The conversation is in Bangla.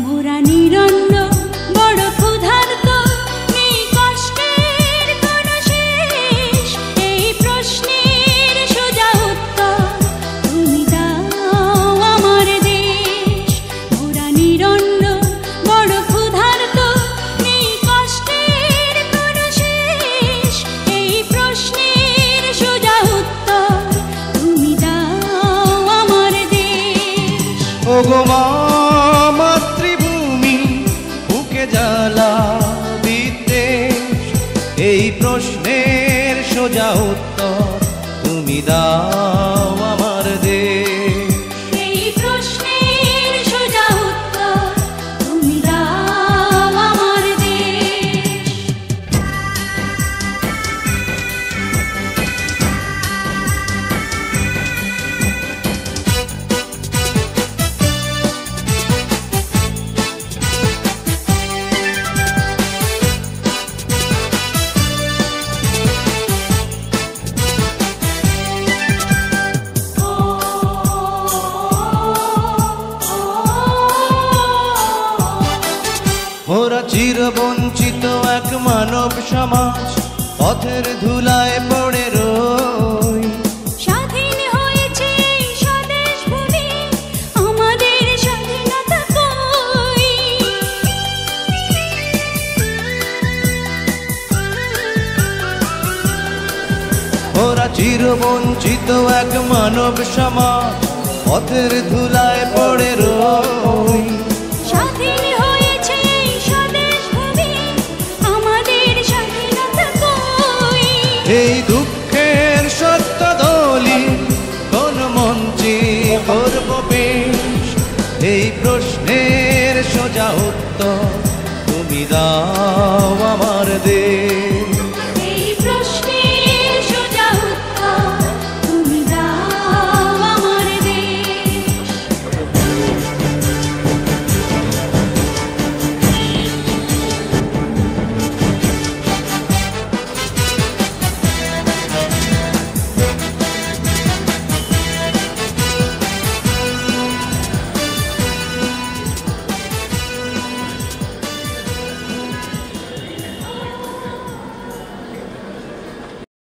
মোরা নিরন্ন বড় ক্ষুধার্ত, নেই কষ্টের কোনো শেষ। এই প্রশ্নের সোজা উত্তর তুমি দাও আমার দেশ। মোরা নিরন্ন বড় ক্ষুধার্ত, নেই কষ্টের কোনো শেষ। এই প্রশ্নের সোজা উত্তর তুমি দাও আমার দেশ। ওগো মা মাতৃভূমি, বুকে জ্বালা বিদ্বেষ, এই প্রশ্নের সোজা উত্তর তুমি দাও আমার দেশ। এই প্রশ্নের সোজা উত্তর তুমি দাও আমার দেশ। ওরা চিরবঞ্চিত এক মানব সমাজ, পথের ধুলায় পড়ে রই। স্বাধীন হয়েছে এই স্বদেশ ভূমি, আমাদের স্বাধীনতা কই? ওরা চিরবঞ্চিত এক মানব সমাজ, পথের ধুলায় পড়ে রই। স্বাধীন হয়েছে এই স্বদেশ ভূমি, আমাদের স্বাধীনতা কই? এই দুঃখের সত্য দলিল কোন মঞ্চে করব পেশ, এই প্রশ্নের সোজা উত্তর তুমি দাও